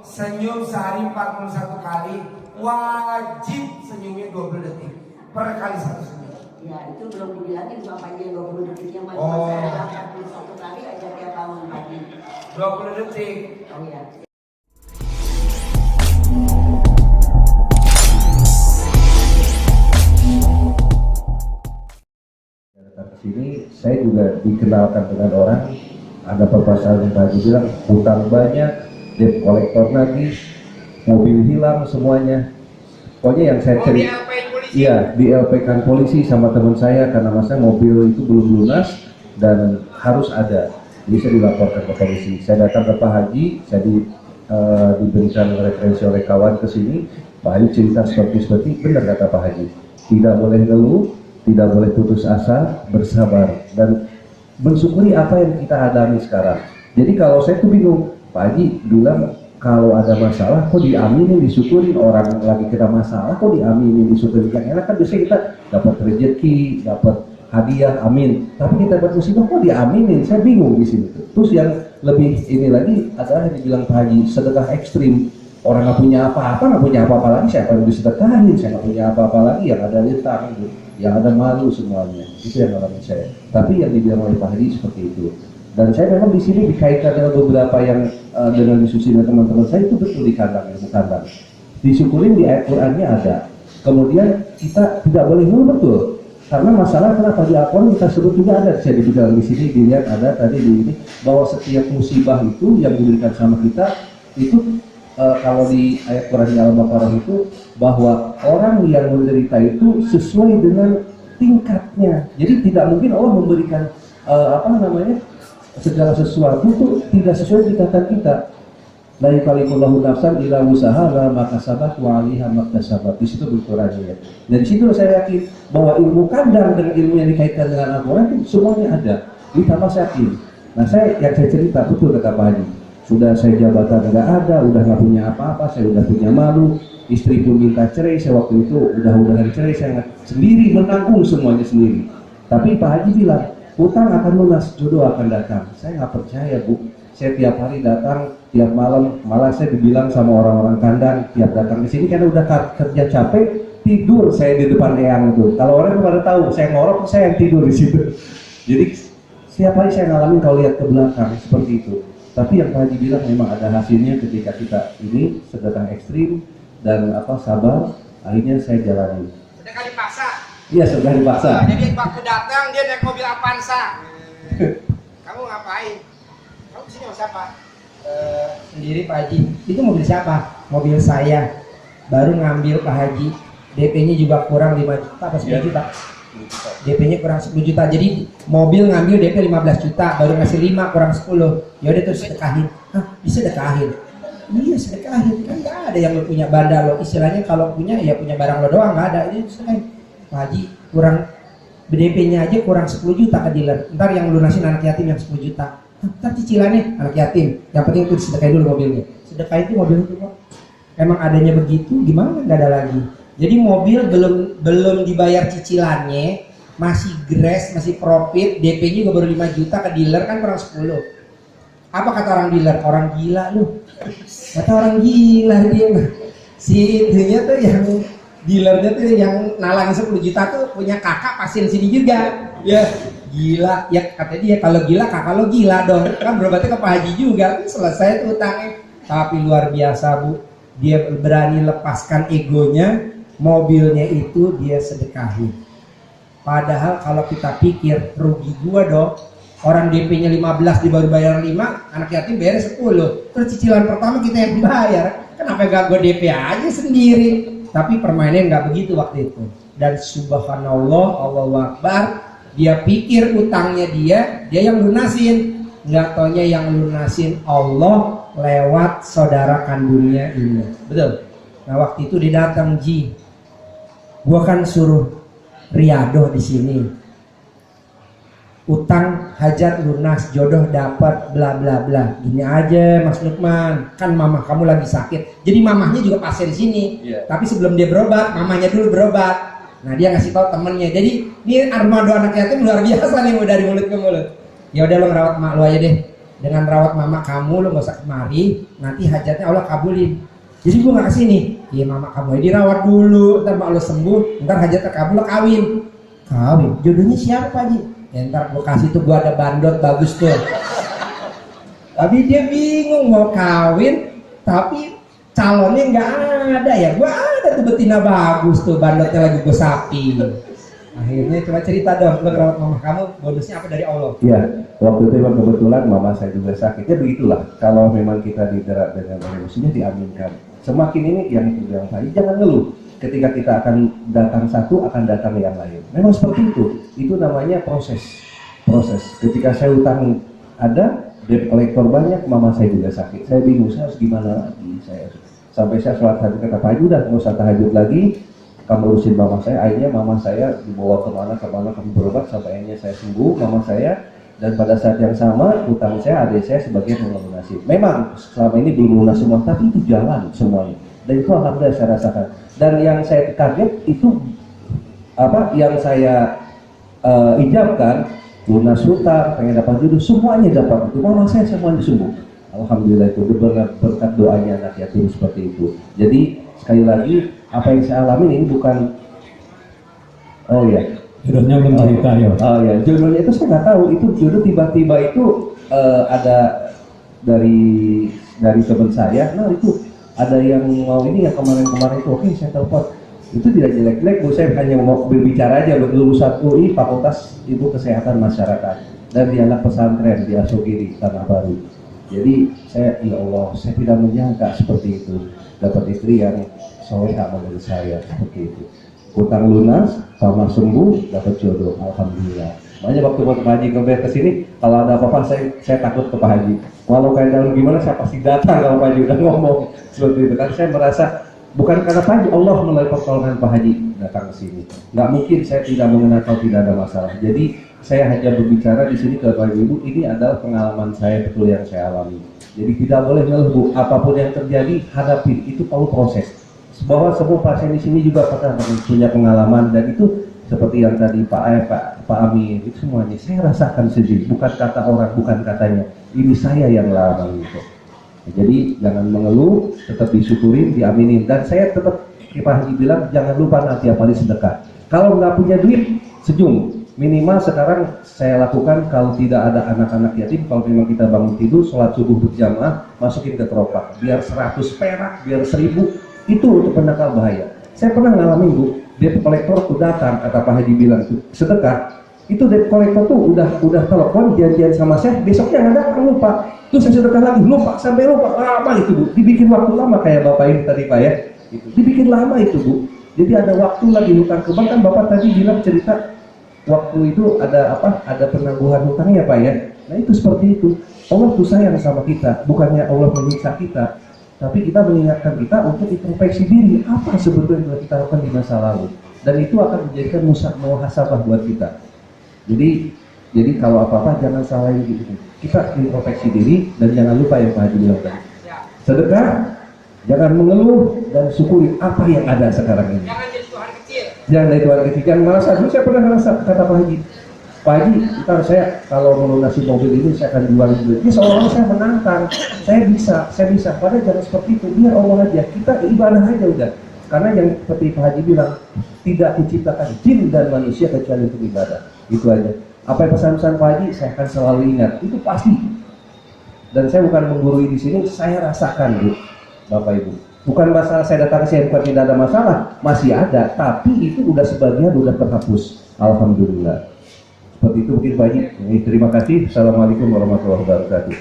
senyum sehari 41 kali, wajib senyumnya 20 detik per kali satu senyum. Ya itu belum dibilangin sama panjang 20 detiknya masih saya 41 kali aja tiap bangun pagi. 20 detik. Oh ya. Sini saya juga dikenalkan dengan orang, ada permasalahan yang tadi bilang hutang banyak, debt kolektor lagi, mobil hilang semuanya. Pokoknya yang saya cerita, iya di LP kan polisi sama teman saya karena masa mobil itu belum lunas dan harus ada, bisa dilaporkan ke polisi. Saya datang ke Pak Haji, saya diberikan referensi oleh kawan ke sini. Pak Haji cerita seperti benar kata Pak Haji, tidak boleh ngeluh, tidak boleh putus asa, bersabar dan mensyukuri apa yang kita hadapi sekarang. Jadi kalau saya tuh bingung, Pak Haji bilang kalau ada masalah kok diaminin, disyukurin, orang lagi kena masalah kok diaminin, disyukurin. Yang enak kan biasanya kita dapat rezeki, dapat hadiah, amin. Tapi kita dapat musibah kok diaminin, saya bingung di sini. Terus yang lebih ini lagi adalah yang dibilang Pak Haji, sedekah ekstrim. Orang nggak punya apa-apa, nggak punya apa-apa lagi, siapa yang bisa sedekahin? Saya nggak punya apa-apa lagi, yang ada litang, yang ada malu semuanya. Itu yang ngalamin saya. Tapi yang dibilang oleh Pak Haji seperti itu. Dan saya memang di sini dikaitkan dengan beberapa yang dengan diskusi dengan teman-teman saya itu betul di kandang, ilmu kandang. Disyukurin di ayat Qur'annya ada. Kemudian kita tidak boleh ngeluh, betul. Karena masalah kenapa di Al-Quran kita sebut juga ada. Saya dibilang di sini dilihat ada tadi di ini bahwa setiap musibah itu yang diberikan sama kita itu kalau di ayat Quran Al-Baqarah itu bahwa orang yang menderita itu sesuai dengan tingkatnya. Jadi tidak mungkin Allah memberikan segala sesuatu itu tidak sesuai tingkatan kita. La yukalifullahu nafsan illa wusaha ma kasabat wa 'alaiha maktasabat. Di situ berkurangnya. Dan di situ saya yakin bahwa ilmu kandang dengan ilmu yang dikaitkan dengan Al-Quran itu semuanya ada. Ditambah saya yakin. Nah saya cerita betul kata Pak Haji. Sudah saya jabatan nggak ada, udah nggak punya apa-apa, saya udah punya malu, istri pun minta cerai, saya waktu itu udah cerai, saya sendiri menanggung semuanya sendiri. Tapi Pak Haji bilang, hutang akan lunas, jodoh akan datang. Saya nggak percaya Bu, saya tiap hari datang, tiap malam, malah saya dibilang sama orang-orang kandang, tiap datang ke sini karena udah kerja capek, tidur saya di depan eyang itu. Kalau orang pada tahu, saya ngorok, saya yang tidur di situ. Jadi setiap hari saya ngalamin kalau lihat ke belakang seperti itu. Tapi yang Pak Haji bilang memang ada hasilnya ketika kita ini sedekah ekstrim dan sabar, akhirnya saya jalani. Sedekah dipaksa? Iya, sedekah dipaksa. Jadi waktu datang dia naik mobil Avanza. Kamu ngapain? Kamu kesini sama siapa? Sendiri Pak Haji. Itu mobil siapa? Mobil saya. Baru ngambil Pak Haji. DP-nya juga kurang 5 juta apa 10 juta? DP-nya kurang 10 juta, jadi mobil ngambil DP 15 juta, baru ngasih 5 kurang 10. Yaudah terus sedekahin. Hah, disedekahin? Iya sedekahin, kan gak ada yang lo punya banda lo. Istilahnya kalau punya ya punya barang lo doang, gak ada. Ini sedekahin. Pak Haji kurang DP-nya aja kurang 10 juta ke dealer. Ntar yang lunasin anak yatim yang 10 juta. Ntar cicilannya anak yatim. Yang penting itu disedekahin dulu mobilnya. Sedekahin itu mobil itu kok. Emang adanya begitu, gimana gak ada lagi. Jadi mobil belum dibayar cicilannya, masih grass, masih profit, DP-nya juga baru 5 juta ke dealer kan kurang 10. Apa kata orang dealer? Orang gila lu. Kata orang gila dia. Si itunya tuh yang dealernya tuh yang nalang 10 juta tuh punya kakak pasien sini juga. Ya gila. Ya kata dia kalau gila kakak lo gila dong. Kan berobatnya ke Pak Haji juga. Selesai tuh utangnya. Tapi luar biasa Bu. Dia berani lepaskan egonya. Mobilnya itu dia sedekahin. Padahal kalau kita pikir rugi gua dong. Orang DP-nya 15 dia baru bayar 5, anak yatim bayar 10. Terus cicilan pertama kita yang bayar. Kenapa gak gua DP aja sendiri? Tapi permainan gak begitu waktu itu. Dan subhanallah, Allahu Akbar, dia pikir utangnya dia yang lunasin. Nggak taunya yang lunasin Allah lewat saudara kandungnya ini. Betul? Nah waktu itu dia datang, Ji. Gua kan suruh riadoh di sini. Utang hajat lunas, jodoh dapat, bla bla bla. Gini aja Mas Lukman, kan mamah kamu lagi sakit. Jadi mamahnya juga pasien sini. Tapi sebelum dia berobat, mamahnya dulu berobat. Nah dia ngasih tahu temennya. Jadi ini armado anak yatim luar biasa nih dari mulut ke mulut. Ya udah lo ngerawat emak lo aja deh. dengan rawat mama kamu lo gak usah kemari, nanti hajatnya Allah kabulin. Jadi gue gak kesini, iya mama kamu dirawat dulu, ntar mak lo sembuh, ntar hajatnya kabul lo kawin. Jodohnya siapa Pak Haji? Ya ntar gue kasih tuh, gue ada bandot bagus tuh. Tapi dia bingung mau kawin, tapi calonnya nggak ada ya. Gue ada tuh betina bagus tuh, bandotnya lagi gue sapi. Akhirnya coba cerita dong, lo ngerawat mama kamu bonusnya apa dari Allah? Ya, waktu itu memang kebetulan mama saya juga sakitnya begitulah. Kalau memang kita digerak dengan emosinya diaminkan. Semakin ini yang tadi jangan ngeluh. Ketika kita akan datang satu, akan datang yang lain. Memang seperti itu. Itu namanya proses. Ketika saya utang ada, debt collector banyak, mama saya juga sakit. Saya bingung, saya harus gimana lagi? Sampai saya sholat tahajud, kata Pak Haji, udah nggak usah tahajud lagi, kamu urusin mama saya. Akhirnya mama saya dibawa kemana kamu berobat, sampai akhirnya saya sembuh, mama saya. Dan pada saat yang sama, utang saya, adik saya sebagai melunasi. Memang selama ini belum lunas semua, tapi itu jalan semuanya. Dan itu alhamdulillah saya rasakan. Dan yang saya kaget itu yang saya ijabkan, lunas hutang, pengen dapat jodoh, semuanya dapat. Itu mama saya semuanya sembuh. Alhamdulillah, itu berkat doanya anak yatim seperti itu. Jadi sekali lagi, apa yang saya alami ini bukan jodohnya belum cerita ya. Jodohnya itu saya nggak tahu. Itu jodoh tiba-tiba itu ada dari teman saya. Nah itu ada yang mau ini yang kemarin itu. Oke, saya telepon. Itu tidak jelek-jelek, Bu. Saya hanya mau berbicara aja. Lulusan UI Fakultas Ilmu Kesehatan Masyarakat dan di anak pesantren di Asogiri Tanah Baru. Jadi saya, ya Allah, saya tidak menyangka seperti itu. Dapat istri yang soleha menurut saya seperti itu. Utang lunas, sama sembuh, dapat jodoh, alhamdulillah. Makanya waktu Pak Haji kembali ke sini, kalau ada apa-apa saya takut ke Pak Haji. Walau keadaan gimana, saya pasti datang kalau Pak Haji udah ngomong seperti itu. Kan saya merasa bukan karena Pak Haji, Allah melalui pertolongan Pak Haji datang ke sini. Nggak mungkin saya tidak mengenal kalau tidak ada masalah. Jadi saya hanya berbicara di sini ke Bapak Ibu, ini adalah pengalaman saya betul yang saya alami. Jadi tidak boleh ngeluh, Bu. Apapun yang terjadi, hadapi. Itu perlu proses. Bahwa semua pasien di sini juga pernah punya pengalaman, dan itu seperti yang tadi Pak Amin, itu semuanya saya rasakan sendiri. Bukan kata orang, bukan katanya. Ini saya yang alami itu. Jadi jangan mengeluh, tetap disyukurin, diaminin. Dan saya tetap, Pak Haji bilang, jangan lupa nanti tiap hari sedekah. Kalau nggak punya duit, senyum. Minimal sekarang saya lakukan kalau tidak ada anak-anak yatim, kalau memang kita bangun tidur, sholat subuh berjamaah, masukin ke keropak. Biar 100 perak, biar 1000, itu untuk penangkal bahaya. Saya pernah ngalamin, Bu, debt collector tuh datang, kata Pak Haji bilang, sedekah. Itu debt collector tuh udah telepon, janjian sama saya, besoknya nggak datang, lupa. Terus saya sedekah lagi, lupa, sampai lupa, lama itu, Bu. Dibikin waktu lama kayak Bapak ini tadi, Pak ya. Itu. Dibikin lama itu, Bu. Jadi ada waktu lagi hutang ke bank, kan Bapak tadi bilang cerita, waktu itu ada penangguhan hutangnya, Pak ya. Nah itu seperti itu. Allah tuh sayang sama kita, bukannya Allah menyiksa kita, tapi kita mengingatkan kita untuk introspeksi diri apa sebetulnya yang kita lakukan di masa lalu, dan itu akan menjadikan muhasabah buat kita. Jadi kalau apa-apa jangan salahin gitu. Kita introspeksi diri dan jangan lupa yang Pak Haji bilang tadi. Sedekah, jangan mengeluh dan syukuri apa yang ada sekarang ini. Jangan dari Tuhan ketiga, merasa dulu saya pernah ngerasa, kata Pak Haji, Pak Haji, ntar saya kalau melunasi mobil ini saya akan jual duit. Ini seolah-olah saya menantang, saya bisa. Padahal jangan seperti itu, biar Allah aja, kita ibadah aja udah. Karena yang seperti Pak Haji bilang, tidak diciptakan jin dan manusia kecuali untuk ibadah. Itu aja. Apa yang pesan-pesan Pak Haji, saya akan selalu ingat, itu pasti. Dan saya bukan menggurui di sini, saya rasakan, Bu, Bapak Ibu. Bukan masalah saya datang ke sini, bukan tidak ada masalah, masih ada, tapi itu udah sebagian udah terhapus, alhamdulillah. Seperti itu mungkin Pak Haji. Terima kasih. Assalamualaikum warahmatullahi wabarakatuh.